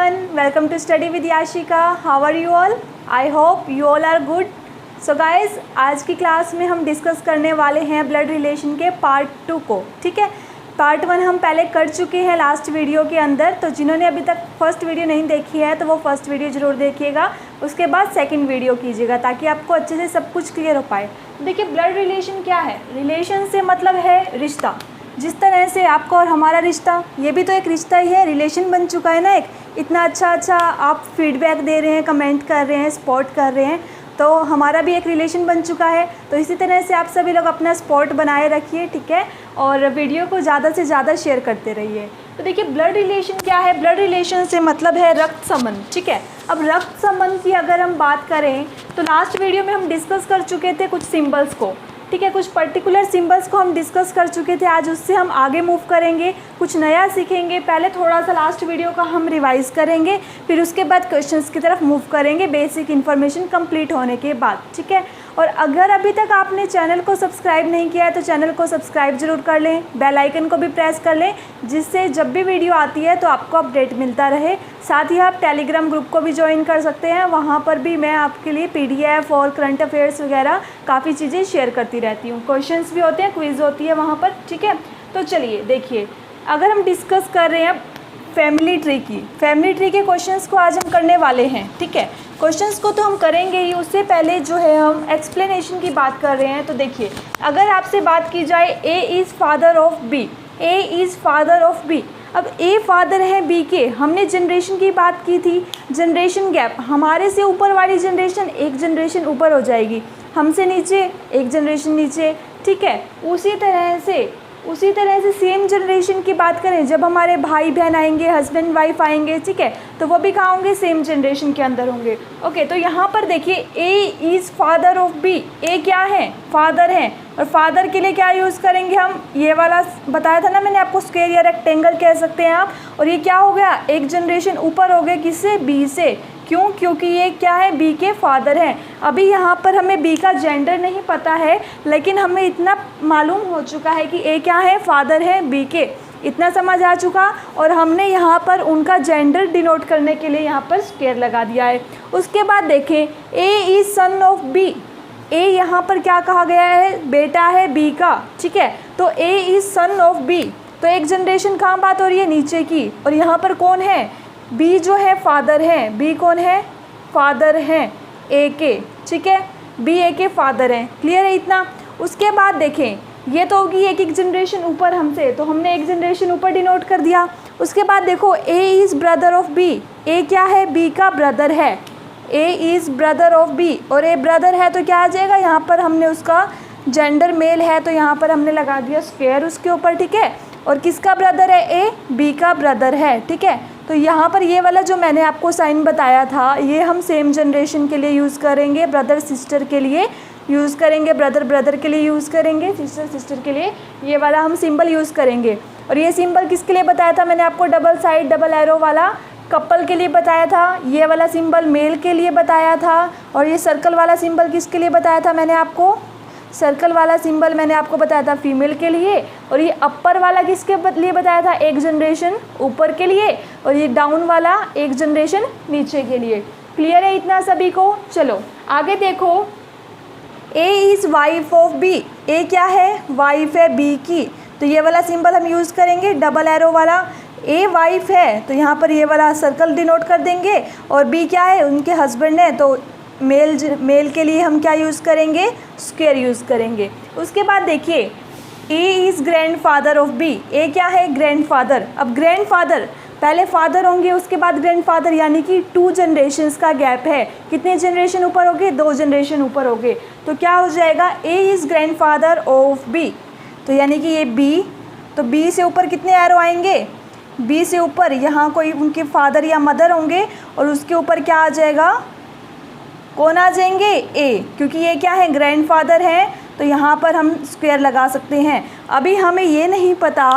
everyone, welcome to study with Yashika. How are you all? I hope you all are good. So guys, आज की class में हम discuss करने वाले हैं ब्लड रिलेशन के पार्ट 2 को. ठीक है, पार्ट 1 हम पहले कर चुके हैं लास्ट वीडियो के अंदर. तो जिन्होंने अभी तक फर्स्ट वीडियो नहीं देखी है तो वो फर्स्ट वीडियो ज़रूर देखिएगा, उसके बाद सेकंड वीडियो कीजिएगा ताकि आपको अच्छे से सब कुछ क्लियर हो पाए. देखिए, ब्लड रिलेशन क्या है? रिलेशन से मतलब है रिश्ता. जिस तरह से आपका और हमारा रिश्ता, ये भी तो एक रिश्ता ही है, रिलेशन बन चुका है ना एक. इतना अच्छा आप फीडबैक दे रहे हैं, कमेंट कर रहे हैं, सपोर्ट कर रहे हैं, तो हमारा भी एक रिलेशन बन चुका है. तो इसी तरह से आप सभी लोग अपना सपोर्ट बनाए रखिए, ठीक है, और वीडियो को ज़्यादा से ज़्यादा शेयर करते रहिए. तो देखिए, ब्लड रिलेशन क्या है? ब्लड रिलेशन से मतलब है रक्त संबंध. ठीक है, अब रक्त संबंध की अगर हम बात करें तो लास्ट वीडियो में हम डिस्कस कर चुके थे कुछ सिंबल्स को. ठीक है, कुछ पर्टिकुलर सिंबल्स को हम डिस्कस कर चुके थे. आज उससे हम आगे मूव करेंगे, कुछ नया सीखेंगे. पहले थोड़ा सा लास्ट वीडियो का हम रिवाइज करेंगे, फिर उसके बाद क्वेश्चंस की तरफ मूव करेंगे बेसिक इन्फॉर्मेशन कंप्लीट होने के बाद. ठीक है, और अगर अभी तक आपने चैनल को सब्सक्राइब नहीं किया है तो चैनल को सब्सक्राइब ज़रूर कर लें, बेल आइकन को भी प्रेस कर लें, जिससे जब भी वीडियो आती है तो आपको अपडेट मिलता रहे. साथ ही आप टेलीग्राम ग्रुप को भी ज्वाइन कर सकते हैं, वहाँ पर भी मैं आपके लिए PDF और करंट अफेयर्स वगैरह काफ़ी चीज़ें शेयर करती रहती हूँ. क्वेश्चंस भी होते हैं, क्विज़ होती है वहाँ पर. ठीक है, तो चलिए देखिए, अगर हम डिस्कस कर रहे हैं फैमिली ट्री के क्वेश्चंस को आज हम करने वाले हैं. ठीक है, क्वेश्चंस को तो हम करेंगे ही, उससे पहले जो है हम एक्सप्लेनेशन की बात कर रहे हैं. तो देखिए, अगर आपसे बात की जाए A is father of B, A is father of B. अब A फादर है B के. हमने जनरेशन की बात की थी, जनरेशन गैप, हमारे से ऊपर वाली जनरेशन एक जनरेशन ऊपर हो जाएगी, हमसे नीचे एक जनरेशन नीचे. ठीक है, उसी तरह से सेम जनरेशन की बात करें, जब हमारे भाई बहन आएंगे, हस्बैंड वाइफ आएंगे, ठीक है, तो वो भी कहाँ होंगे? सेम जनरेशन के अंदर होंगे. ओके, तो यहाँ पर देखिए, A is father of B. A क्या है? फादर है. और फादर के लिए क्या यूज़ करेंगे हम? ये वाला बताया था ना मैंने आपको, स्क्वायर या रेक्टेंगल कह सकते हैं आप. और ये क्या हो गया? एक जनरेशन ऊपर हो गया, किससे? B से. क्यों? क्योंकि ये क्या है? B के फादर हैं. अभी यहाँ पर हमें B का जेंडर नहीं पता है, लेकिन हमें इतना मालूम हो चुका है कि A क्या है? फादर है B के. इतना समझ आ चुका. और हमने यहाँ पर उनका जेंडर डिनोट करने के लिए यहाँ पर स्क्वायर लगा दिया है. उसके बाद देखें, A is son of B. A यहाँ पर क्या कहा गया है? बेटा है B का. ठीक है, तो A is son of B. तो एक जनरेशन कहाँ बात हो रही है? नीचे की. और यहाँ पर कौन है? B जो है फादर है. B कौन है? फादर हैं A के. ठीक है, B A के फादर हैं. क्लियर है इतना? उसके बाद देखें, ये तो होगी एक जनरेशन ऊपर हमसे, तो हमने एक जनरेशन ऊपर डिनोट कर दिया. उसके बाद देखो, A is brother of B. A क्या है? B का ब्रदर है. A is brother of B. और A ब्रदर है तो क्या आ जाएगा? यहाँ पर हमने उसका जेंडर मेल है तो यहाँ पर हमने लगा दिया स्क्वायर उसके ऊपर. ठीक है, और किसका ब्रदर है? A B का ब्रदर है. ठीक है, तो यहाँ पर ये वाला जो मैंने आपको साइन बताया था, ये हम सेम जनरेशन के लिए यूज़ करेंगे, ब्रदर सिस्टर के लिए यूज़ करेंगे, ब्रदर के लिए यूज़ करेंगे, सिस्टर के लिए ये वाला हम सिंबल यूज़ करेंगे. और ये सिंबल किसके लिए बताया था मैंने आपको? डबल साइड डबल एरो वाला कपल के लिए बताया था. ये वाला सिंबल मेल के लिए बताया था. और ये सर्कल वाला सिंबल किसके लिए बताया था मैंने आपको? सर्कल वाला सिंबल मैंने आपको बताया था फीमेल के लिए. और ये अपर वाला किसके लिए बताया था? एक जनरेशन ऊपर के लिए. और ये डाउन वाला एक जनरेशन नीचे के लिए. क्लियर है इतना सभी को? चलो आगे देखो, A is wife of B. A क्या है? वाइफ है B की. तो ये वाला सिंबल हम यूज़ करेंगे, डबल एरो वाला. A वाइफ है तो यहाँ पर ये वाला सर्कल डिनोट कर देंगे. और B क्या है? उनके हस्बैंड है, तो मेल के लिए हम क्या यूज़ करेंगे? स्क्वायर यूज़ करेंगे. उसके बाद देखिए, A is grand father of B. A क्या है? Grand father. अब ग्रैंड फादर, पहले फादर होंगे उसके बाद ग्रैंड फादर, यानी कि 2 जनरेशन्स का गैप है. कितने जनरेशन ऊपर हो गए? 2 जनरेशन ऊपर हो गए. तो क्या हो जाएगा? A is grand father of B. तो यानी कि ये B, तो B से ऊपर कितने एरो आएंगे? B से ऊपर यहाँ कोई उनके फादर या मदर होंगे, और उसके ऊपर क्या आ जाएगा? कौन आ जाएंगे? A, क्योंकि ये क्या है? ग्रैंड फादर है, तो यहाँ पर हम स्क्वायर लगा सकते हैं. अभी हमें ये नहीं पता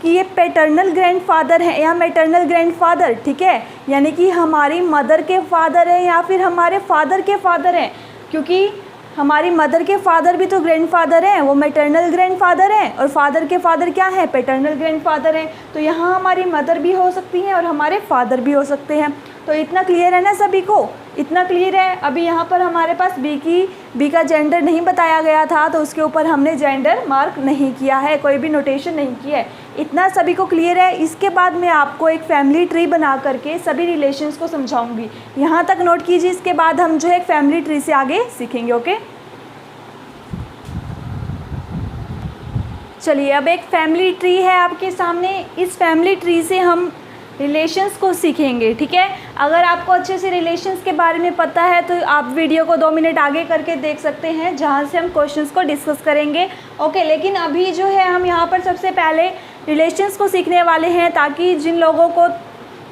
कि ये पैटर्नल ग्रैंडफादर है या मैटरनल ग्रैंडफादर. ठीक है, यानी कि हमारी मदर के फादर हैं या फिर हमारे फादर के फादर हैं, क्योंकि हमारी मदर के फादर भी तो ग्रैंडफादर हैं, वो मैटरनल ग्रैंडफादर हैं, और फादर के फादर क्या हैं, पैटर्नल ग्रैंडफादर हैं। तो यहाँ हमारी मदर भी हो सकती हैं और हमारे फादर भी हो सकते हैं। तो इतना क्लियर है ना सभी को, इतना क्लियर है। अभी यहाँ पर हमारे पास बी का जेंडर नहीं बताया गया था, तो उसके ऊपर हमने जेंडर मार्क नहीं किया है, कोई भी नोटेशन नहीं किया है। इतना सभी को क्लियर है। इसके बाद मैं आपको एक फैमिली ट्री बना करके सभी रिलेशंस को समझाऊंगी, यहाँ तक नोट कीजिए। इसके बाद हम जो है एक फैमिली ट्री से आगे सीखेंगे। ओके, चलिए अब एक फैमिली ट्री है आपके सामने। इस फैमिली ट्री से हम रिलेशंस को सीखेंगे, ठीक है। अगर आपको अच्छे से रिलेशंस के बारे में पता है तो आप वीडियो को 2 मिनट आगे करके देख सकते हैं, जहाँ से हम क्वेश्चंस को डिस्कस करेंगे। ओके, लेकिन अभी जो है हम यहाँ पर सबसे पहले रिलेशंस को सीखने वाले हैं, ताकि जिन लोगों को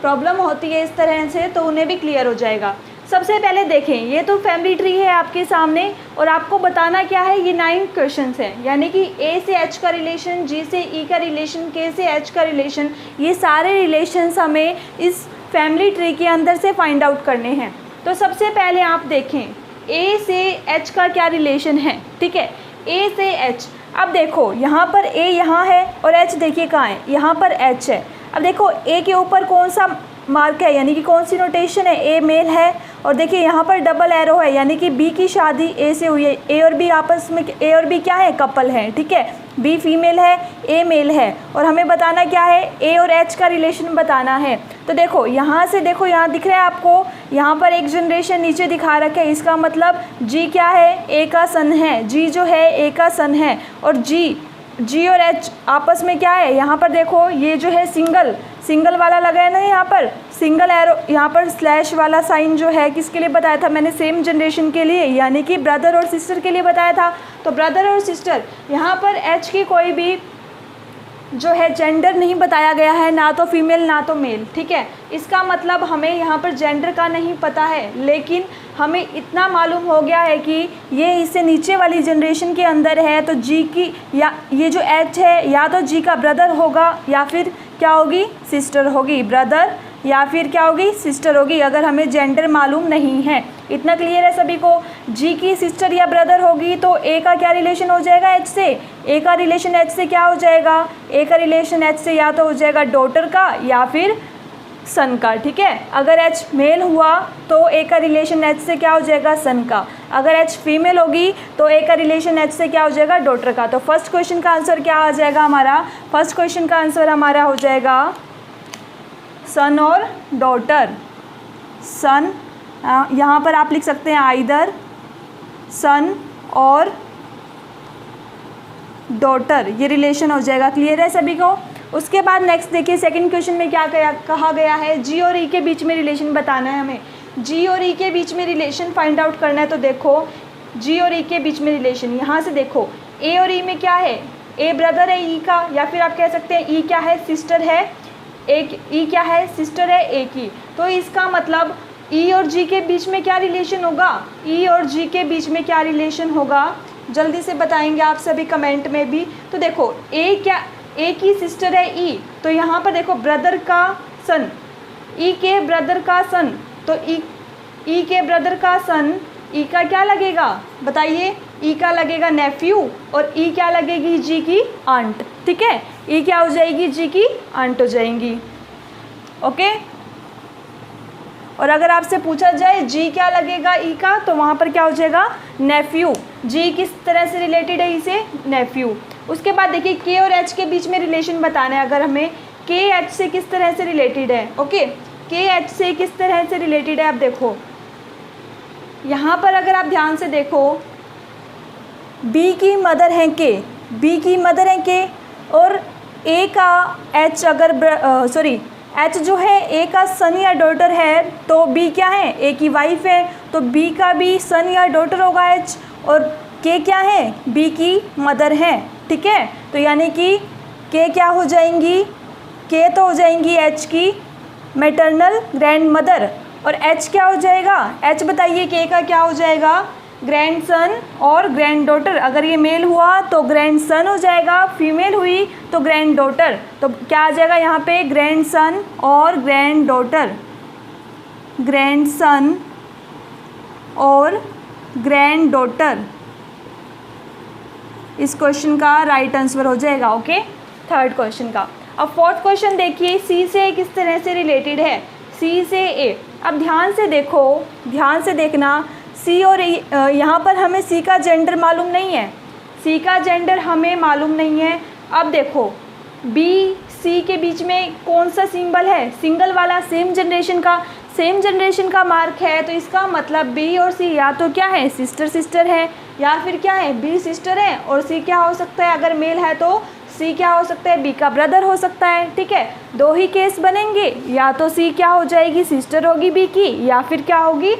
प्रॉब्लम होती है इस तरह से तो उन्हें भी क्लियर हो जाएगा। सबसे पहले देखें, ये तो फैमिली ट्री है आपके सामने, और आपको बताना क्या है, ये 9 क्वेश्चंस हैं, यानी कि ए से एच का रिलेशन, जी से ई का रिलेशन, के से एच का रिलेशन, ये सारे रिलेशंस हमें इस फैमिली ट्री के अंदर से फाइंड आउट करने हैं। तो सबसे पहले आप देखें ए से एच का क्या रिलेशन है, ठीक है, ए से एच। अब देखो यहाँ पर ए यहाँ है और एच देखिए कहाँ है, यहाँ पर एच है। अब देखो ए के ऊपर कौन सा मार्क है, यानी कि कौन सी नोटेशन है, ए मेल है, और देखिए यहाँ पर डबल एरो है, यानी कि बी की शादी ए से हुई है। ए और बी आपस में, ए और बी क्या है, कपल है, ठीक है। बी फीमेल है, ए मेल है, और हमें बताना क्या है, ए और एच का रिलेशन बताना है। तो देखो यहाँ से, देखो यहाँ दिख रहा है आपको, यहाँ पर एक जनरेशन नीचे दिखा रखा है, इसका मतलब जी क्या है, ए का सन है, जी जो है ए का सन है, और जी और एच आपस में क्या है, यहाँ पर देखो ये जो है सिंगल वाला लगा है ना, यहाँ पर सिंगल एरो, यहाँ पर स्लैश वाला साइन जो है किसके लिए बताया था मैंने, सेम जनरेशन के लिए, यानी कि ब्रदर और सिस्टर के लिए बताया था। तो ब्रदर और सिस्टर, यहाँ पर एच की कोई भी जो है जेंडर नहीं बताया गया है, ना तो फीमेल ना तो मेल, ठीक है। इसका मतलब हमें यहाँ पर जेंडर का नहीं पता है, लेकिन हमें इतना मालूम हो गया है कि ये इससे नीचे वाली जनरेशन के अंदर है। तो जी की, या ये जो एच है, या तो जी का ब्रदर होगा या फिर क्या होगी, सिस्टर होगी, ब्रदर या फिर क्या होगी, सिस्टर होगी, अगर हमें जेंडर मालूम नहीं है। इतना क्लियर है सभी को। जी की सिस्टर या ब्रदर होगी तो ए का क्या रिलेशन हो जाएगा, एच से, ए का रिलेशन एच से क्या हो जाएगा, ए का रिलेशन एच से या तो हो जाएगा डॉटर का या फिर सन का, ठीक है। अगर एच मेल हुआ तो ए का रिलेशन एच से क्या हो जाएगा, सन का। अगर एच फीमेल होगी तो ए का रिलेशन एच से क्या हो जाएगा, डॉटर का। तो फर्स्ट क्वेश्चन का आंसर क्या आ जाएगा हमारा, फर्स्ट क्वेश्चन का आंसर हमारा हो जाएगा सन और डॉटर। सन, यहाँ पर आप लिख सकते हैं आइदर सन और डॉटर, ये रिलेशन हो जाएगा। क्लियर है सभी को। उसके बाद नेक्स्ट देखिए, सेकंड क्वेश्चन में क्या कहा गया है, जी और ई के बीच में रिलेशन बताना है हमें। जी और ई के बीच में रिलेशन फाइंड आउट करना है। तो देखो जी और ई के बीच में रिलेशन, यहाँ से देखो ए और ई में क्या है, ए ब्रदर है ई का, या फिर आप कह सकते हैं ई क्या है, सिस्टर है, एक ई क्या है, सिस्टर है ए की। तो इसका मतलब ई और जी के बीच में क्या रिलेशन होगा, ई और जी के बीच में क्या रिलेशन होगा, जल्दी से बताएंगे आप सभी कमेंट में भी। तो देखो ए क्या, ए की सिस्टर है ई, तो यहाँ पर देखो ब्रदर का सन, ई के ब्रदर का सन, तो ई के ब्रदर का सन, ई का क्या लगेगा बताइए, ई का लगेगा नेफ्यू, और ई क्या लगेगी, जी की आंट, ठीक है। ई क्या हो जाएगी, जी की आंट हो जाएंगी। ओके, और अगर आपसे पूछा जाए जी क्या लगेगा ई का, तो वहाँ पर क्या हो जाएगा, नेफ्यू। जी किस तरह से रिलेटेड है ई से, नेफ्यू। उसके बाद देखिए के और एच के बीच में रिलेशन बताना है। अगर हमें के एच से किस तरह से रिलेटेड है, ओके, के एच से किस तरह से रिलेटेड है, आप देखो यहाँ पर अगर आप ध्यान से देखो, बी की मदर हैं के, बी की मदर हैं के, और ए का एच अगर एच जो है ए का सन या डॉटर है, तो बी क्या है, ए की वाइफ है, तो बी का भी सन या डॉटर होगा एच, और के क्या है, बी की मदर है, ठीक है। तो यानी कि के क्या हो जाएंगी, के तो हो जाएंगी एच की मैटरनल ग्रैंड मदर, और एच क्या हो जाएगा, एच बताइए के का क्या हो जाएगा, ग्रैंड सन और ग्रैंड डॉटर। अगर ये मेल हुआ तो ग्रैंड सन हो जाएगा, फीमेल हुई तो ग्रैंड डॉटर। तो क्या आ जाएगा यहाँ पे, ग्रैंड सन और ग्रैंड डॉटर, ग्रैंड सन और ग्रैंड डॉटर इस क्वेश्चन का राइट आंसर हो जाएगा। ओके, थर्ड क्वेश्चन का। अब फोर्थ क्वेश्चन देखिए, सी से किस तरह से रिलेटेड है, सी से ए। अब ध्यान से देखो, ध्यान से देखना, सी और यहाँ पर हमें सी का जेंडर मालूम नहीं है, सी का जेंडर हमें मालूम नहीं है। अब देखो बी सी के बीच में कौन सा सिंबल है, सिंगल वाला, सेम जनरेशन का मार्क है, तो इसका मतलब बी और सी या तो क्या है, सिस्टर सिस्टर है, या फिर क्या है, बी सिस्टर है और सी क्या हो सकता है, अगर मेल है तो सी क्या हो सकता है, बी का ब्रदर हो सकता है। ठीक है, दो ही केस बनेंगे, या तो सी क्या हो जाएगी, सिस्टर होगी बी की, या फिर क्या होगी,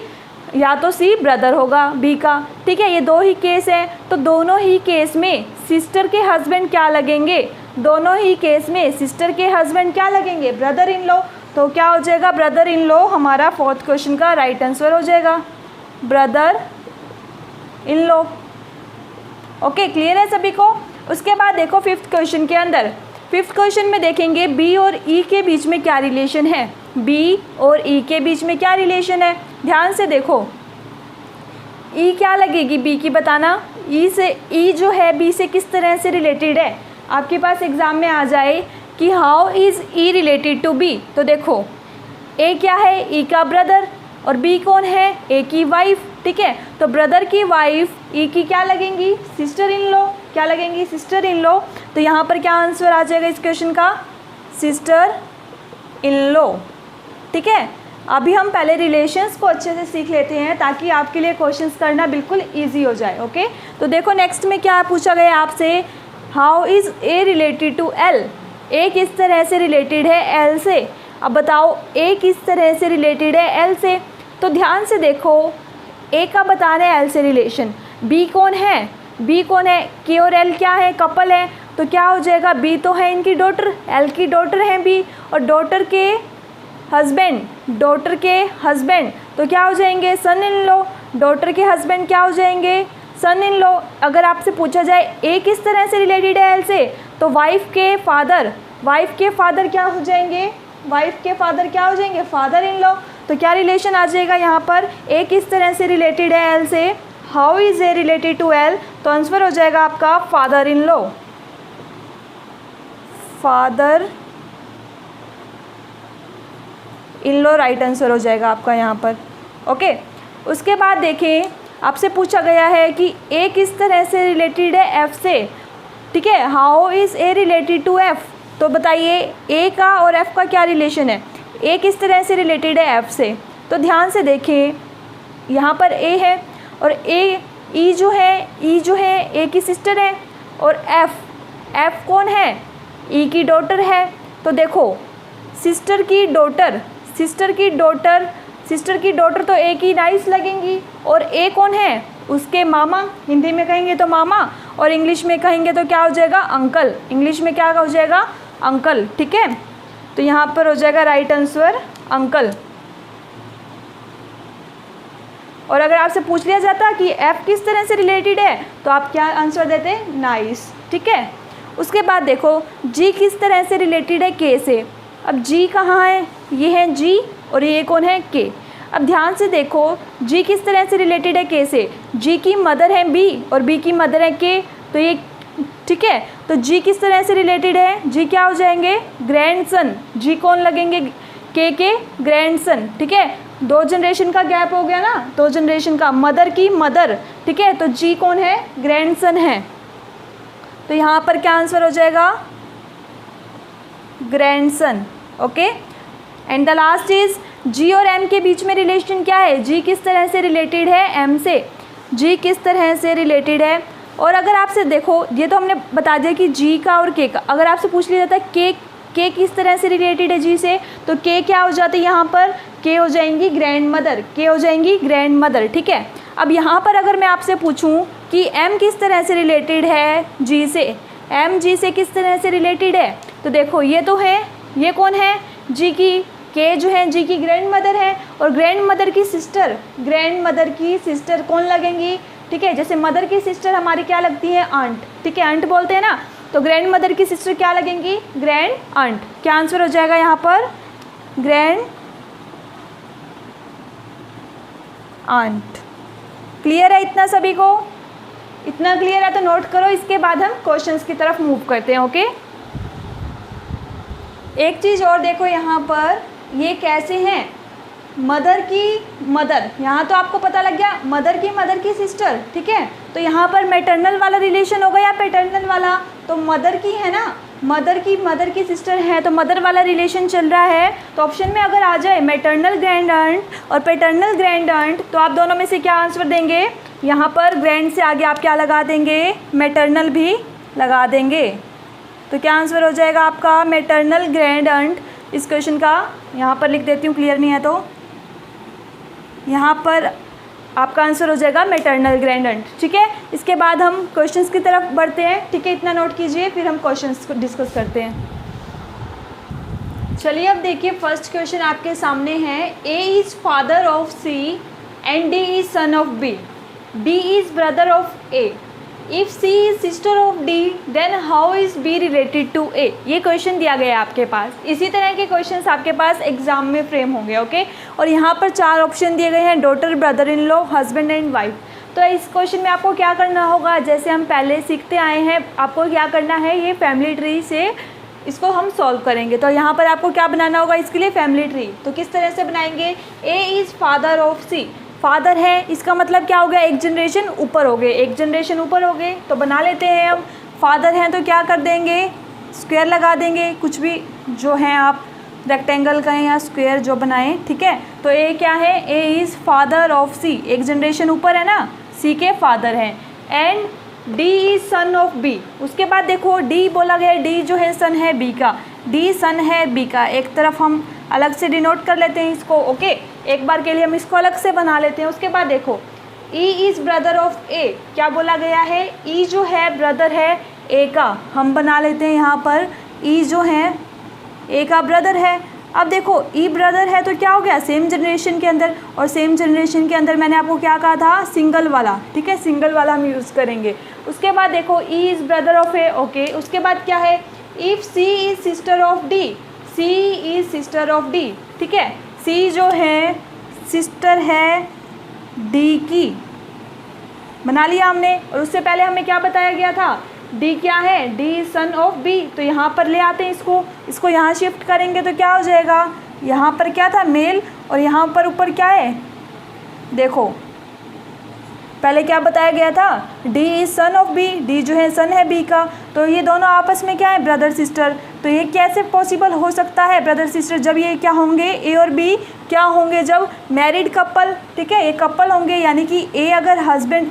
या तो सी ब्रदर होगा बी का। ठीक है, ये दो ही केस है, तो दोनों ही केस में सिस्टर के हस्बैंड क्या लगेंगे, दोनों ही केस में सिस्टर के हस्बैंड क्या लगेंगे, ब्रदर इन लॉ। तो क्या हो जाएगा, ब्रदर इन लॉ हमारा फोर्थ क्वेश्चन का राइट आंसर हो जाएगा, brother in law. Okay, clear है सभी को। उसके बाद देखो फिफ्थ क्वेश्चन के अंदर, फिफ्थ क्वेश्चन में देखेंगे बी और ई के बीच में क्या रिलेशन है, बी और ई के बीच में क्या रिलेशन है। ध्यान से देखो, ई क्या लगेगी बी की, बताना। ई से, ई जो है बी से किस तरह से रिलेटेड है, आपके पास एग्जाम में आ जाए कि how is E related to B, तो देखो ए क्या है, ई का ब्रदर, और बी कौन है, ए की वाइफ। ठीक है, तो ब्रदर की वाइफ ई की क्या लगेंगी, सिस्टर इन लॉ, क्या लगेंगी, सिस्टर इन लॉ। तो यहाँ पर क्या आंसर आ जाएगा इस क्वेश्चन का, सिस्टर इन लॉ। ठीक है, अभी हम पहले रिलेशंस को अच्छे से सीख लेते हैं ताकि आपके लिए क्वेश्चंस करना बिल्कुल इजी हो जाए। ओके, तो देखो नेक्स्ट में क्या पूछा गया आपसे, how is A related to L, A किस तरह से रिलेटेड है एल से। अब बताओ ए किस तरह से रिलेटेड है एल से, तो ध्यान से देखो, ए का बता रहे हैं एल से रिलेशन, बी कौन है, बी कौन है, के और एल क्या है, कपल है, तो क्या हो जाएगा, बी तो है इनकी डॉटर, एल की डॉटर है बी, और डॉटर के हस्बैंड, डॉटर के हस्बैंड तो क्या हो जाएंगे, सन इन लॉ, डॉटर के हस्बैंड क्या हो जाएंगे, सन इन लॉ। अगर आपसे पूछा जाए ए किस तरह से रिलेटेड है एल से, तो वाइफ के फादर, वाइफ के फादर क्या हो जाएंगे, वाइफ के फादर क्या हो जाएंगे, फादर इन लॉ। तो क्या रिलेशन आ जाएगा यहाँ पर, ए किस तरह से रिलेटेड है एल से, how is A related to L, तो आंसर हो जाएगा आपका father in law, father in law right answer हो जाएगा आपका यहाँ पर। ओके, उसके बाद देखें, आपसे पूछा गया है कि ए किस तरह से रिलेटेड है एफ से। ठीक है, how is A related to F, तो बताइए ए का और एफ का क्या रिलेशन है, ए किस तरह से रिलेटेड है एफ से। तो ध्यान से देखें, यहाँ पर ए है और ए, ई जो है ए की सिस्टर है, और एफ कौन है, ई की डॉटर है। तो देखो सिस्टर की डॉटर तो ए की नाइस लगेंगी, और ए कौन है, उसके मामा, हिंदी में कहेंगे तो मामा, और इंग्लिश में कहेंगे तो क्या हो जाएगा, अंकल, इंग्लिश में क्या हो जाएगा, अंकल। ठीक है, तो यहाँ पर हो जाएगा राइट आंसर अंकल। और अगर आपसे पूछ लिया जाता कि एफ किस तरह से रिलेटेड है, तो आप क्या आंसर देते, नाइस। ठीक है, उसके बाद देखो जी किस तरह से रिलेटेड है के से। अब जी कहाँ है, ये है जी, और ये कौन है, के। अब ध्यान से देखो जी किस तरह से रिलेटेड है के से, जी की मदर है बी और बी की मदर है के, तो ये ठीक है, तो जी किस तरह से रिलेटेड है, जी क्या हो जाएंगे, ग्रैंडसन, जी कौन लगेंगे, के ग्रैंडसन। ठीक है, 2 जनरेशन का गैप हो गया ना, 2 जनरेशन का, मदर की मदर। ठीक है, तो जी कौन है, ग्रैंडसन है, तो यहाँ पर क्या आंसर हो जाएगा, grandson. Okay, and the last is G और एम के बीच में रिलेशन क्या है, जी किस तरह से रिलेटेड है एम से, जी किस तरह से रिलेटेड है। और अगर आपसे देखो, ये तो हमने बता दिया कि जी का और के का, अगर आपसे पूछ लिया जाता है के किस तरह से रिलेटेड है जी से, तो के क्या हो जाती है यहाँ पर, के हो जाएंगी ग्रैंड मदर, के हो जाएंगी ग्रैंड मदर। ठीक है, अब यहाँ पर अगर मैं आपसे पूछूँ कि एम किस तरह से रिलेटेड है जी से, एम जी से किस तरह से रिलेटेड है, तो देखो ये तो है, ये कौन है, जी की, के जो है जी की ग्रैंड मदर है, और ग्रैंड मदर की सिस्टर कौन लगेंगी। ठीक है, जैसे मदर की सिस्टर हमारी क्या लगती है, आंट। ठीक है, आंट बोलते हैं ना, तो ग्रैंड मदर की सिस्टर क्या लगेंगी, ग्रैंड आंट। क्या आंसर हो जाएगा यहाँ पर, ग्रैंड आंट। क्लियर है इतना सभी को? इतना क्लियर है तो नोट करो, इसके बाद हम क्वेश्चंस की तरफ मूव करते हैं। ओके, एक चीज़ और देखो यहाँ पर, ये कैसे हैं, मदर की मदर, यहाँ तो आपको पता लग गया मदर की सिस्टर, ठीक है। तो यहाँ पर मैटरनल वाला रिलेशन होगा या पैटर्नल वाला? तो मदर की है ना, मदर की सिस्टर है, तो मदर वाला रिलेशन चल रहा है। तो ऑप्शन में अगर आ जाए मैटरनल ग्रैंड आंट और पैटर्नल ग्रैंड आंट, तो आप दोनों में से क्या आंसर देंगे? यहाँ पर ग्रैंड से आगे आप क्या लगा देंगे? मैटरनल भी लगा देंगे। तो क्या आंसर हो जाएगा आपका? Maternal grand aunt. इस क्वेश्चन का यहाँ पर लिख देती हूँ, क्लियर नहीं है तो यहाँ पर आपका आंसर हो जाएगा मैटरनल ग्रैंड आंट, ठीक है। इसके बाद हम क्वेश्चंस की तरफ बढ़ते हैं, ठीक है, इतना नोट कीजिए, फिर हम क्वेश्चंस को डिस्कस करते हैं। चलिए अब देखिए, फर्स्ट क्वेश्चन आपके सामने है, A is father of C and D is son of B, B is brother of A, if C is sister of D then how is B related to A. ये question दिया गया है आपके पास। इसी तरह के क्वेश्चंस आपके पास exam में फ्रेम होंगे, ओके। और यहाँ पर 4 ऑप्शन दिए गए हैं, daughter, brother in law, husband and wife. तो इस क्वेश्चन में आपको क्या करना होगा, जैसे हम पहले सीखते आए हैं, आपको क्या करना है, ये फैमिली ट्री से इसको हम सॉल्व करेंगे। तो यहाँ पर आपको क्या बनाना होगा इसके लिए? Family tree. तो किस तरह से बनाएंगे? A is father of C, father है, इसका मतलब क्या हो गया? एक जनरेशन ऊपर हो गए, एक जनरेशन ऊपर हो गए। तो बना लेते हैं हम, फादर हैं तो क्या कर देंगे? स्क्वायर लगा देंगे, कुछ भी जो है आप रेक्टेंगल कहें या स्क्वायर जो बनाएं, ठीक है। तो ए क्या है? A is father of C, एक जनरेशन ऊपर है ना, सी के फादर हैं। And D is son of B, उसके बाद देखो डी बोला गया, डी जो है सन है बी का, डी सन है बी का। एक तरफ हम अलग से डिनोट कर लेते हैं इसको, ओके। एक बार के लिए हम इसको अलग से बना लेते हैं। उसके बाद देखो ई इज़ ब्रदर ऑफ ए, क्या बोला गया है? ई जो है ब्रदर है ए का, हम बना लेते हैं यहाँ पर ई जो है ए का ब्रदर है। अब देखो ई ब्रदर है तो क्या हो गया? सेम जनरेशन के अंदर, और सेम जनरेशन के अंदर मैंने आपको क्या कहा था? सिंगल वाला, ठीक है, सिंगल वाला हम यूज़ करेंगे। उसके बाद देखो E is brother of A, okay. उसके बाद क्या है? If C is sister of D, C is sister of D, ठीक है। सी जो है सिस्टर है डी की, बना लिया हमने। और उससे पहले हमें क्या बताया गया था? डी क्या है? D son of B. तो यहाँ पर ले आते हैं इसको यहाँ शिफ्ट करेंगे तो क्या हो जाएगा? यहाँ पर क्या था? मेल, और यहाँ पर ऊपर क्या है? देखो पहले क्या बताया गया था? D is son of B, D जो है सन है बी का। तो ये दोनों आपस में क्या है? Brother sister. तो ये कैसे पॉसिबल हो सकता है ब्रदर सिस्टर? जब ये क्या होंगे? ए और बी क्या होंगे? जब मैरिड कपल, ठीक है, ये कपल होंगे, यानी कि ए अगर हस्बैंड,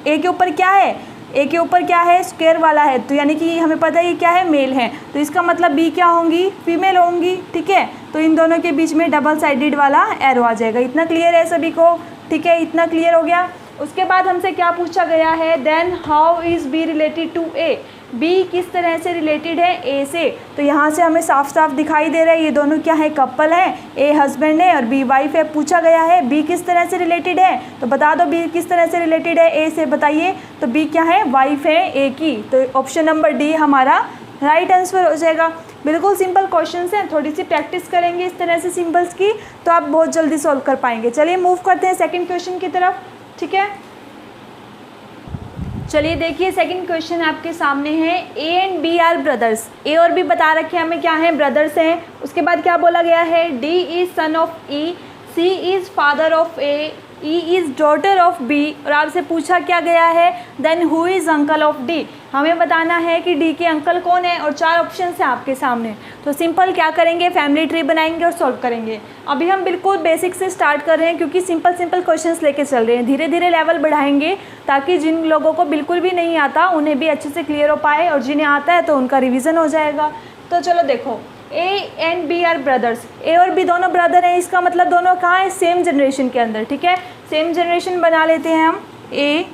ए के ऊपर क्या है? ए के ऊपर क्या है? स्क्वायर वाला है, तो यानी कि हमें पता है ये क्या है? मेल है। तो इसका मतलब बी क्या होंगी? फीमेल होंगी, ठीक है। तो इन दोनों के बीच में डबल साइडेड वाला एरो आ जाएगा। इतना क्लियर है सभी को? ठीक है, इतना क्लियर हो गया। उसके बाद हमसे क्या पूछा गया है? Then how is B related to A, B किस तरह से रिलेटेड है ए से? तो यहाँ से हमें साफ साफ दिखाई दे रहा है ये दोनों क्या है? कपल हैं, ए हस्बैंड है और बी वाइफ है। पूछा गया है बी किस तरह से रिलेटेड है, तो बता दो बी किस तरह से रिलेटेड है ए से, बताइए। तो बी क्या है? वाइफ है ए की। तो ऑप्शन नंबर डी हमारा राइट आंसर हो जाएगा। बिल्कुल सिंपल क्वेश्चंस हैं, थोड़ी सी प्रैक्टिस करेंगे इस तरह से सिंपल्स की तो आप बहुत जल्दी सॉल्व कर पाएंगे। चलिए मूव करते हैं सेकंड क्वेश्चन की तरफ, ठीक है। चलिए देखिए सेकंड क्वेश्चन आपके सामने है, A and B are brothers. A और बी बता रखे हैं हमें क्या है? ब्रदर्स हैं। उसके बाद क्या बोला गया है? D is son of E, C is father of A, E is daughter of B. और आपसे पूछा क्या गया है? Then who is uncle of D. हमें बताना है कि डी के अंकल कौन है, और 4 ऑप्शन हैं आपके सामने। तो सिंपल क्या करेंगे? फैमिली ट्री बनाएंगे और सॉल्व करेंगे। अभी हम बिल्कुल बेसिक से स्टार्ट कर रहे हैं क्योंकि सिंपल क्वेश्चंस लेके चल रहे हैं। धीरे धीरे लेवल बढ़ाएंगे ताकि जिन लोगों को बिल्कुल भी नहीं आता उन्हें भी अच्छे से क्लियर हो पाए, और जिन्हें आता है तो उनका रिविज़न हो जाएगा। तो चलो देखो, A and B are brothers. A और बी दोनों ब्रदर हैं, इसका मतलब दोनों कहाँ है? सेम जनरेशन के अंदर, ठीक है। सेम जनरेशन बना लेते हैं हम ए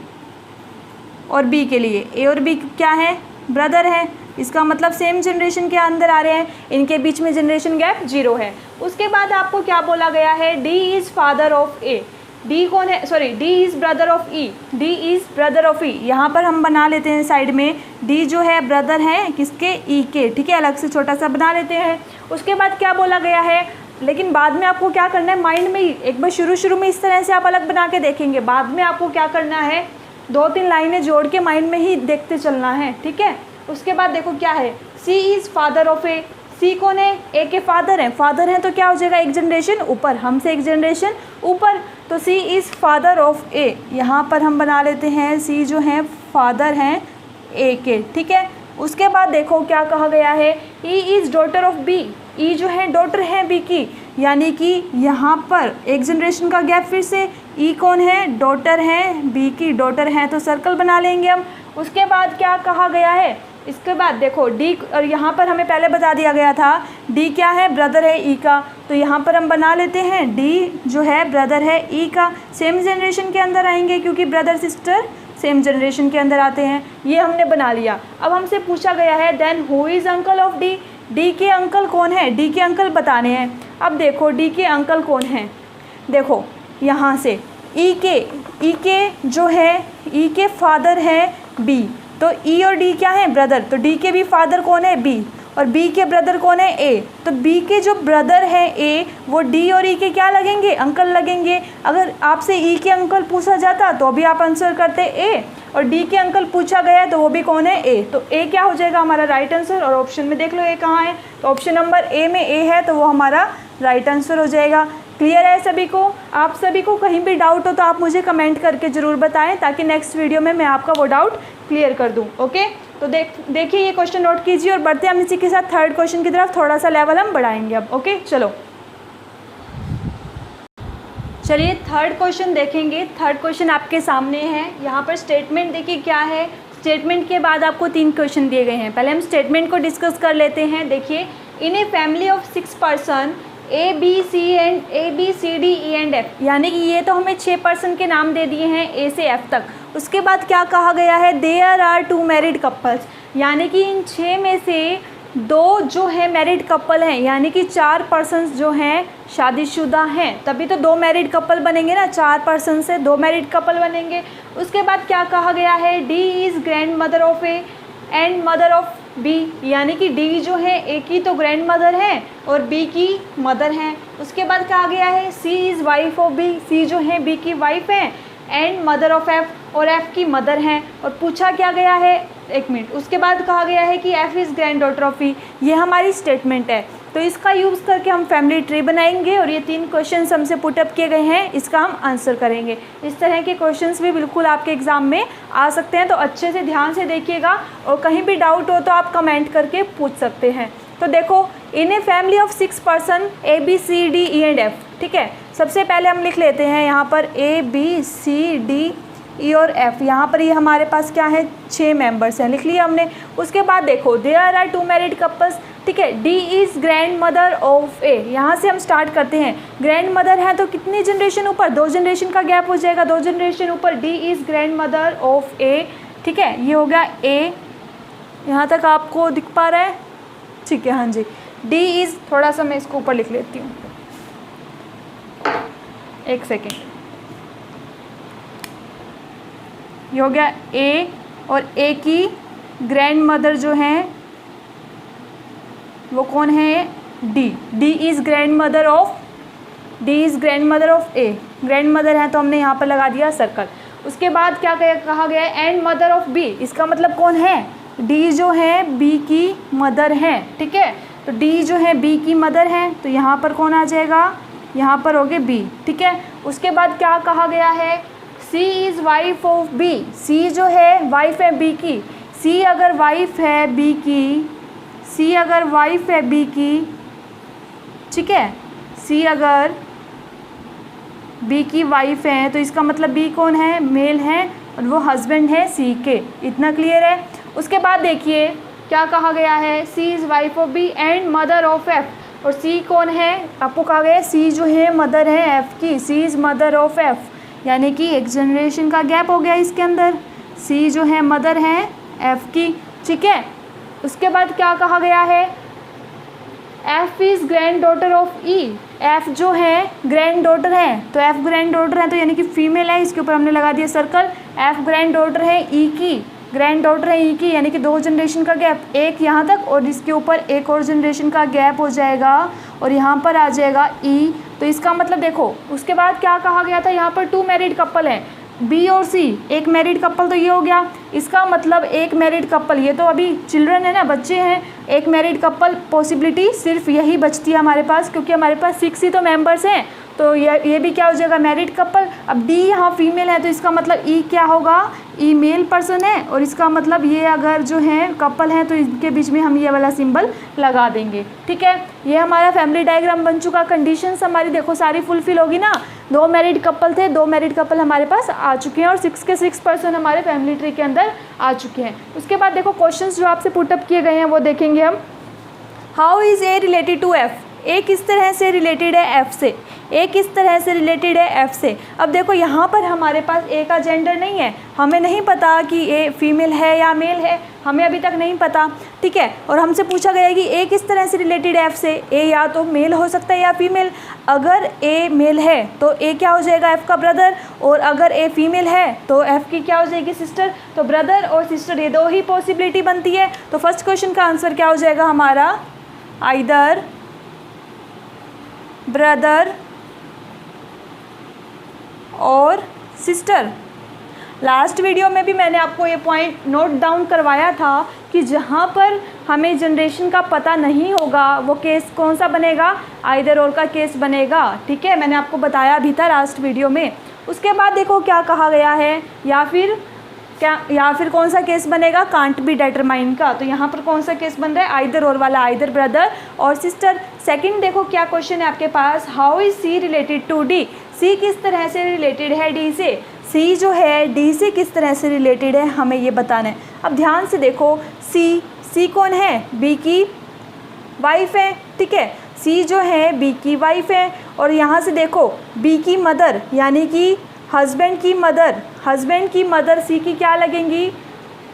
और बी के लिए। ए और बी क्या है? ब्रदर हैं, इसका मतलब सेम जनरेशन के अंदर आ रहे हैं, इनके बीच में जनरेशन गैप 0 है। उसके बाद आपको क्या बोला गया है? D is father of A. D कौन है? Sorry, D is brother of E, D is brother of E. यहाँ पर हम बना लेते हैं साइड में, डी जो है ब्रदर है किसके? ई के, ठीक है, अलग से छोटा सा बना लेते हैं। उसके बाद क्या बोला गया है? लेकिन बाद में आपको क्या करना है, माइंड में ही एक बार शुरू में इस तरह से आप अलग बना के देखेंगे, बाद में आपको क्या करना है, 2-3 लाइनें जोड़ के माइंड में ही देखते चलना है, ठीक है। उसके बाद देखो क्या है, सी इज़ फादर ऑफ ए, सी कौन है, ए के फादर हैं, फादर हैं तो क्या हो जाएगा, एक जनरेशन ऊपर, हमसे एक जनरेशन ऊपर, तो सी इज़ फादर ऑफ ए, यहाँ पर हम बना लेते हैं सी जो हैं फादर हैं ए के, ठीक है। उसके बाद देखो क्या कहा गया है, ई इज़ डॉटर ऑफ बी, ई जो है डॉटर है बी की, यानी कि यहाँ पर एक जनरेशन का गैप, फिर से ई कौन है, डॉटर है बी की, डॉटर है तो सर्कल बना लेंगे हम। उसके बाद क्या कहा गया है, इसके बाद देखो डी, और यहाँ पर हमें पहले बता दिया गया था डी क्या है, ब्रदर है ई का, तो यहाँ पर हम बना लेते हैं डी जो है ब्रदर है ई का, सेम जनरेशन के अंदर आएंगे क्योंकि ब्रदर सिस्टर सेम जनरेशन के अंदर आते हैं, ये हमने बना लिया। अब हमसे पूछा गया है then who is uncle of D, D के अंकल कौन है, डी के अंकल बताने हैं। अब देखो डी के अंकल कौन हैं, देखो यहाँ से ई के जो है, ई के फादर है बी, तो ई और डी क्या है, ब्रदर, तो डी के भी फादर कौन है, बी, और बी के ब्रदर कौन है, ए, तो बी के जो ब्रदर है ए, वो डी और ई के क्या लगेंगे, अंकल लगेंगे। अगर आपसे ई के अंकल पूछा जाता तो भी आप आंसर करते ए, और डी के अंकल पूछा गया तो वो भी कौन है, ए, तो ए क्या हो जाएगा हमारा राइट आंसर। और ऑप्शन में देख लो ए कहाँ है, तो ऑप्शन नंबर ए में ए है, तो वो हमारा राइट आंसर हो जाएगा। क्लियर है सभी को? आप सभी को कहीं भी डाउट हो तो आप मुझे कमेंट करके ज़रूर बताएं, ताकि नेक्स्ट वीडियो में मैं आपका वो डाउट क्लियर कर दूं। ओके, तो देखिए ये क्वेश्चन नोट कीजिए और बढ़ते हैं हम इसी के साथ थर्ड क्वेश्चन की तरफ, थोड़ा सा लेवल हम बढ़ाएंगे अब। ओके चलो, चलिए थर्ड क्वेश्चन देखेंगे। थर्ड क्वेश्चन आपके सामने है, यहाँ पर स्टेटमेंट देखिए क्या है। स्टेटमेंट के बाद आपको 3 क्वेश्चन दिए गए हैं, पहले हम स्टेटमेंट को डिस्कस कर लेते हैं। देखिए, in a family of 6 person A B C D E and F, यानी कि ये तो हमें 6 पर्सन के नाम दे दिए हैं ए से एफ तक। उसके बाद क्या कहा गया है, देयर आर 2 मैरिड कपल्स, यानी कि इन 6 में से 2 जो है मैरिड कपल हैं, यानी कि 4 पर्सन्स जो हैं शादीशुदा हैं, तभी तो 2 मैरिड कपल बनेंगे ना, 4 पर्सन से 2 मैरिड कपल बनेंगे। उसके बाद क्या कहा गया है, D is grand mother of A and mother of B, यानी कि डी जो है ए की तो ग्रैंड मदर है और बी की मदर हैं। उसके बाद कहा गया है, C is wife of B, सी जो है बी की वाइफ है, एंड मदर ऑफ एफ, और एफ की मदर हैं। और पूछा क्या गया है, एक मिनट, उसके बाद कहा गया है कि F is granddaughter of E, ये हमारी स्टेटमेंट है। तो इसका यूज़ करके हम फैमिली ट्री बनाएंगे और ये 3 क्वेश्चंस हमसे पुटअप किए गए हैं, इसका हम आंसर करेंगे। इस तरह के क्वेश्चंस भी बिल्कुल आपके एग्ज़ाम में आ सकते हैं, तो अच्छे से ध्यान से देखिएगा और कहीं भी डाउट हो तो आप कमेंट करके पूछ सकते हैं। तो देखो, in a family of 6 person A B C D E and F, ठीक है। सबसे पहले हम लिख लेते हैं यहाँ पर ए बी सी डी ई और एफ, यहाँ पर ये हमारे पास क्या है, 6 मेंबर्स हैं, लिख लिया हमने। उसके बाद देखो, देयर आर 2 मैरिड कपल्स, ठीक है। D is grand mother of A, यहाँ से हम स्टार्ट करते हैं। ग्रैंड मदर है तो कितनी जनरेशन ऊपर, 2 जनरेशन का गैप हो जाएगा, 2 जनरेशन ऊपर। D is grand mother of A, ठीक है, ये हो गया ए, यहाँ तक आपको दिख पा रहा है, ठीक है, हाँ जी। डी इज़, थोड़ा सा मैं इसको ऊपर लिख लेती हूँ, एक सेकेंड, ये हो गया ए, और ए की ग्रैंड मदर जो हैं वो कौन है, D. D is grand mother of, D is grand mother of A, grand mother है तो हमने यहाँ पर लगा दिया सर्कल। उसके बाद क्या कहा गया है, एंड मदर ऑफ बी, इसका मतलब कौन है, डी जो है बी की मदर है, ठीक है। तो डी जो है बी की मदर है, तो यहाँ पर कौन आ जाएगा, यहाँ पर हो गए बी, ठीक है। उसके बाद क्या कहा गया है, C is wife of B, सी जो है वाइफ है बी की। सी अगर वाइफ है बी की, सी अगर वाइफ है बी की, ठीक है, सी अगर बी की वाइफ है तो इसका मतलब बी कौन है, मेल है, और वो हस्बैंड है सी के। इतना क्लियर है। उसके बाद देखिए क्या कहा गया है, C is wife of B and mother of F, और सी कौन है, आपको कहा गया है सी जो है मदर है एफ की, सी इज़ मदर ऑफ एफ, यानी कि एक जनरेशन का गैप हो गया इसके अंदर। सी जो है मदर है एफ की, ठीक है। उसके बाद क्या कहा गया है, F is granddaughter of E, F जो है ग्रैंड डॉटर है, तो एफ ग्रैंड डॉटर है तो यानी कि फीमेल है, इसके ऊपर हमने लगा दिया सर्कल। एफ ग्रैंड डॉटर है ई की, ग्रैंड डॉटर है ई की, यानी कि 2 जनरेशन का गैप, एक यहाँ तक और इसके ऊपर एक और जनरेशन का गैप हो जाएगा, और यहाँ पर आ जाएगा ई। तो इसका मतलब देखो उसके बाद क्या कहा गया था, यहाँ पर 2 मैरिड कपल हैं, बी और सी, एक मैरिड कपल तो ये हो गया। इसका मतलब एक मैरिड कपल, ये तो अभी चिल्ड्रन है ना, बच्चे हैं, एक मैरिड कपल पॉसिबिलिटी सिर्फ यही बचती है हमारे पास, क्योंकि हमारे पास 6 ही तो मेंबर्स हैं। तो ये भी क्या हो जाएगा, मैरिड कपल। अब डी यहाँ फीमेल है तो इसका मतलब ई क्या होगा, ई मेल पर्सन है, और इसका मतलब ये अगर जो है कपल हैं तो इनके बीच में हम ये वाला सिंबल लगा देंगे। ठीक है, ये हमारा फैमिली डायग्राम बन चुका। कंडीशंस हमारी देखो सारी फुलफिल होगी ना, 2 मैरिड कपल थे, 2 मैरिड कपल हमारे पास आ चुके हैं और 6 के 6 पर्सन हमारे फैमिली ट्री के अंदर आ चुके हैं। उसके बाद देखो क्वेश्चंस जो आपसे पुटअप किए गए हैं वो देखेंगे हम। How is A related to F, A किस तरह से रिलेटेड है एफ से, ए किस तरह से रिलेटेड है एफ से। अब देखो यहाँ पर हमारे पास ए का जेंडर नहीं है, हमें नहीं पता कि ए फीमेल है या मेल है, हमें अभी तक नहीं पता। ठीक है, और हमसे पूछा गया है कि ए किस तरह से रिलेटेड है एफ से, ए या तो मेल हो सकता है या फीमेल। अगर ए मेल है तो ए क्या हो जाएगा, एफ का ब्रदर, और अगर ए फीमेल है तो एफ की क्या हो जाएगी, सिस्टर। तो ब्रदर और सिस्टर ये 2 ही पॉसिबिलिटी बनती है। तो फर्स्ट क्वेश्चन का आंसर क्या हो जाएगा हमारा, आइदर ब्रदर और सिस्टर। लास्ट वीडियो में भी मैंने आपको ये पॉइंट नोट डाउन करवाया था कि जहाँ पर हमें जनरेशन का पता नहीं होगा वो केस कौन सा बनेगा, आइदर और का केस बनेगा। ठीक है, मैंने आपको बताया भी था लास्ट वीडियो में। उसके बाद देखो क्या कहा गया है, या फिर कौन सा केस बनेगा, कांट बी डिटरमाइन का। तो यहाँ पर कौन सा केस बन रहा है, आइदर और वाला, आइदर ब्रदर और सिस्टर। सेकंड देखो क्या क्वेश्चन है आपके पास, how is C related to D, C किस तरह से रिलेटेड है डी से, सी जो है डी से किस तरह से रिलेटेड है हमें ये बताना है। अब ध्यान से देखो, सी कौन है, बी की वाइफ है। ठीक है, सी जो है बी की वाइफ है, और यहाँ से देखो बी की मदर यानी कि हस्बैंड की मदर सी की क्या लगेंगी।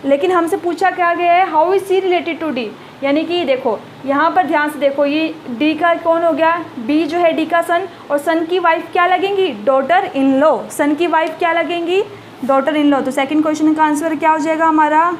लेकिन हमसे पूछा क्या गया है, how is C related to D, यानी कि देखो यहाँ पर ध्यान से देखो, ये डी का कौन हो गया, बी जो है डी का सन, और सन की वाइफ क्या लगेंगी, डॉटर इन लॉ। सन की वाइफ क्या लगेंगी, डॉटर इन लॉ। तो सेकंड क्वेश्चन का आंसर क्या हो जाएगा हमारा,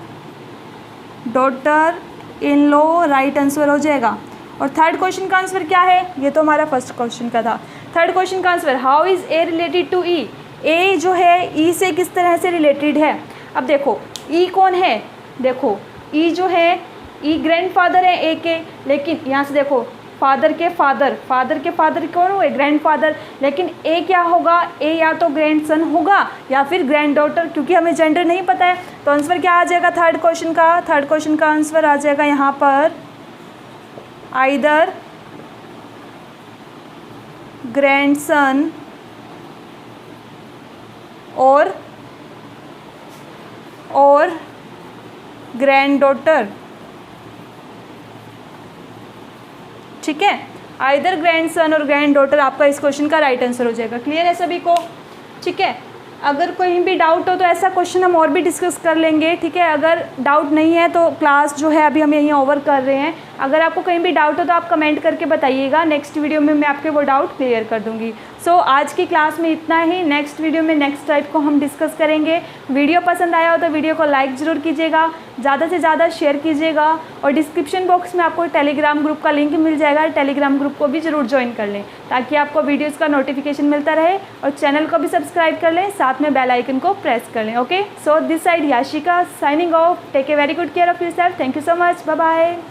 daughter in law right answer हो जाएगा। और थर्ड क्वेश्चन का आंसर क्या है, ये तो हमारा फर्स्ट क्वेश्चन का था। थर्ड क्वेश्चन का answer, how is A related to E, A जो है ई से किस तरह से रिलेटेड है। अब देखो ई कौन है, देखो ई जो है ई ग्रैंडफादर है ए के, लेकिन यहाँ से देखो फादर के फादर कौन हुए, ग्रैंडफादर। लेकिन ए क्या होगा, ए या तो ग्रैंडसन होगा या फिर ग्रैंड डॉटर, क्योंकि हमें जेंडर नहीं पता है। तो आंसर क्या आ जाएगा थर्ड क्वेश्चन का आंसर आ जाएगा यहाँ पर आइदर ग्रैंडसन और ग्रैंड डॉटर। ठीक है, आइदर ग्रैंडसन और ग्रैंड डॉटर आपका इस क्वेश्चन का राइट आंसर हो जाएगा। क्लियर है सभी को। ठीक है, अगर कहीं भी डाउट हो तो ऐसा क्वेश्चन हम और भी डिस्कस कर लेंगे। ठीक है, अगर डाउट नहीं है तो क्लास जो है अभी हम यहीं ओवर कर रहे हैं। अगर आपको कहीं भी डाउट हो तो आप कमेंट करके बताइएगा, नेक्स्ट वीडियो में मैं आपके वो डाउट क्लियर कर दूंगी। सो आज की क्लास में इतना ही, नेक्स्ट वीडियो में नेक्स्ट टाइप को हम डिस्कस करेंगे। वीडियो पसंद आया हो तो वीडियो को लाइक ज़रूर कीजिएगा, ज़्यादा से ज़्यादा शेयर कीजिएगा, और डिस्क्रिप्शन बॉक्स में आपको टेलीग्राम ग्रुप का लिंक मिल जाएगा, टेलीग्राम ग्रुप को भी ज़रूर ज्वाइन कर लें ताकि आपको वीडियोज़ का नोटिफिकेशन मिलता रहे, और चैनल को भी सब्सक्राइब कर लें, साथ में बेल आइकन को प्रेस कर लें। Okay, so this side Yashika signing off, take a very good care of yourself, thank you so much, bye bye.